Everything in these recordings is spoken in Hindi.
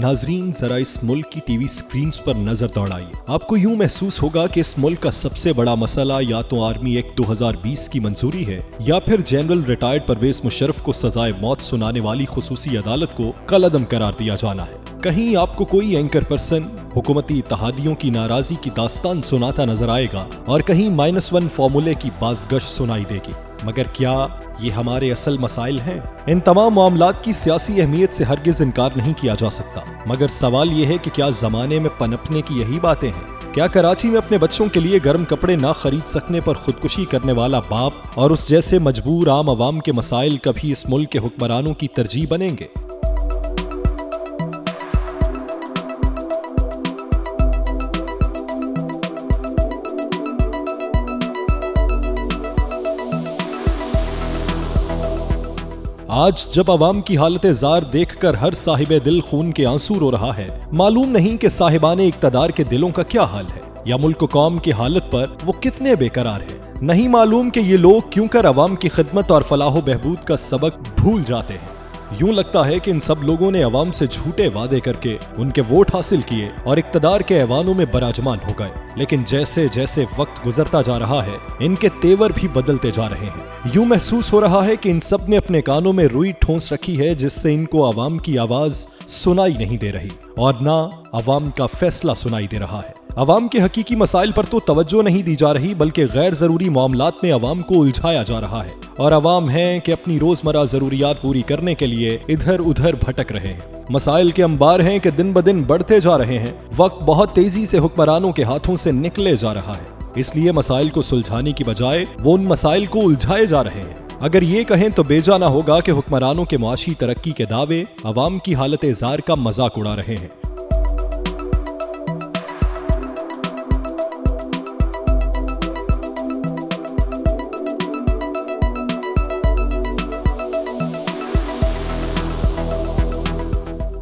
नाजरीन, जरा इस मुल्क की टीवी स्क्रीन पर नजर दौड़ाइए। आपको यूं महसूस होगा कि इस मुल्क का सबसे बड़ा मसला या तो आर्मी एक्ट 2020 की मंजूरी है या फिर जनरल रिटायर्ड परवेज मुशर्रफ को सजाए मौत सुनाने वाली खुसूसी अदालत को कलअदम करार दिया जाना है। कहीं आपको कोई एंकर पर्सन हुकूमती इत्तेहादियों की नाराजगी की दास्तान सुनाता नजर आएगा और कहीं -1 फॉर्मूले की बाज़गश सुनाई देगी। मगर क्या ये हमारे असल मसाइल हैं? इन तमाम मामलात की सियासी अहमियत से हरगिज इनकार नहीं किया जा सकता, मगर सवाल ये है कि क्या जमाने में पनपने की यही बातें हैं? क्या कराची में अपने बच्चों के लिए गर्म कपड़े ना खरीद सकने पर खुदकुशी करने वाला बाप और उस जैसे मजबूर आम आवाम के मसाइल कभी इस मुल्क के हुक्मरानों की तरजीह बनेंगे? आज जब अवाम की हालत जार देखकर हर साहिबे दिल खून के आंसू रो रहा है, मालूम नहीं कि साहिबाने इक्तदार के दिलों का क्या हाल है या मुल्क कौम की हालत पर वो कितने बेकरार हैं। नहीं मालूम कि ये लोग क्यों कर अवाम की खिदमत और फलाह बहबूद का सबक भूल जाते हैं। यूं लगता है कि इन सब लोगों ने अवाम से झूठे वादे करके उनके वोट हासिल किए और इक्तदार के ऐवानों में बराजमान हो गए, लेकिन जैसे जैसे वक्त गुजरता जा रहा है इनके तेवर भी बदलते जा रहे हैं। यूं महसूस हो रहा है कि इन सब ने अपने कानों में रुई ठोंस रखी है जिससे इनको अवाम की आवाज सुनाई नहीं दे रही और ना अवाम का फैसला सुनाई दे रहा है। अवाम के हकीकी मसाइल पर तो तवज्जो नहीं दी जा रही, बल्कि गैर जरूरी मामलात में अवाम को उलझाया जा रहा है और अवाम है कि अपनी रोजमर्रा जरूरियात पूरी करने के लिए इधर उधर भटक रहे हैं। मसाइल के अंबार हैं कि दिन ब दिन बढ़ते जा रहे हैं। वक्त बहुत तेजी से हुक्मरानों के हाथों से निकले जा रहा है, इसलिए मसाइल को सुलझाने की बजाय वो उन मसाइल को उलझाए जा रहे हैं। अगर ये कहें तो बेजा ना होगा कि हुक्मरानों के मुआशी तरक्की के दावे अवाम की हालत जार का मजाक उड़ा रहे हैं।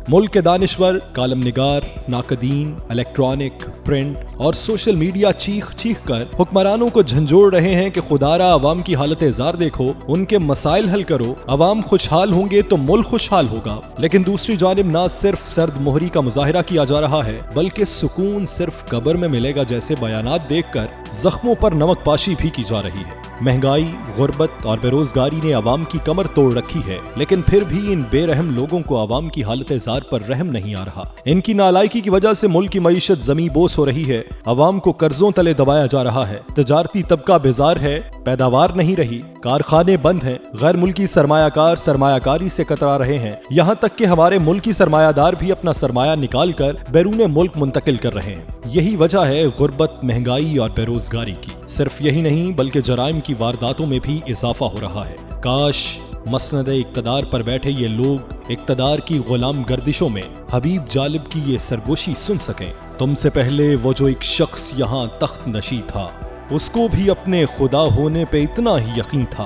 मुल्क के दानिश्वर, कालम निगार, नाकदीन, इलेक्ट्रॉनिक, प्रिंट और सोशल मीडिया चीख चीख कर हुक्मरानों को झंझोड़ रहे हैं कि खुदारा अवाम की हालत जार देखो, उनके मसाइल हल करो, अवाम खुशहाल होंगे तो मुल्क खुशहाल होगा। लेकिन दूसरी जानिब ना सिर्फ सर्द मोहरी का मुजाहिरा किया जा रहा है, बल्कि सुकून सिर्फ कब्र में मिलेगा जैसे बयानात देखकर जख्मों पर नमक पाशी भी की जा रही है। महंगाई, गुर्बत और बेरोजगारी ने अवाम की कमर तोड़ रखी है, लेकिन फिर भी इन बेरहम लोगों को अवाम की हालत जार पर रहम नहीं आ रहा। इनकी नालायकी की वजह से मुल्क की मईशत जमी बोस हो रही है, अवाम को कर्जों तले दबाया जा रहा है, तजारती तबका बेजार है, पैदावार नहीं रही, कारखाने बंद हैं, गैर मुल्की सरमायाकार सरमायाकारी से कतरा रहे हैं, यहाँ तक कि हमारे मुल्की सरमायादार भी अपना सरमाया निकाल कर बैरून मुल्क मुंतकिल कर रहे हैं। यही वजह है गुर्बत, महंगाई और बेरोजगारी की। सिर्फ यही नहीं बल्कि जराइम की वारदातों में भी इजाफा हो रहा है। काश मसनद इक्तदार पर बैठे ये लोग इक्तदार की गुलाम गर्दिशों में हबीब जालिब की ये सरगोशी सुन सकें। तुमसे पहले वो जो एक शख्स यहाँ तख्त नशी था, उसको भी अपने खुदा होने पे इतना ही यकीन था।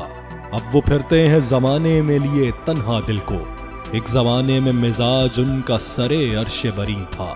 अब वो फिरते हैं जमाने में लिए तन्हा दिल को, एक जमाने में मिजाज उनका सरे अर्श बरी था।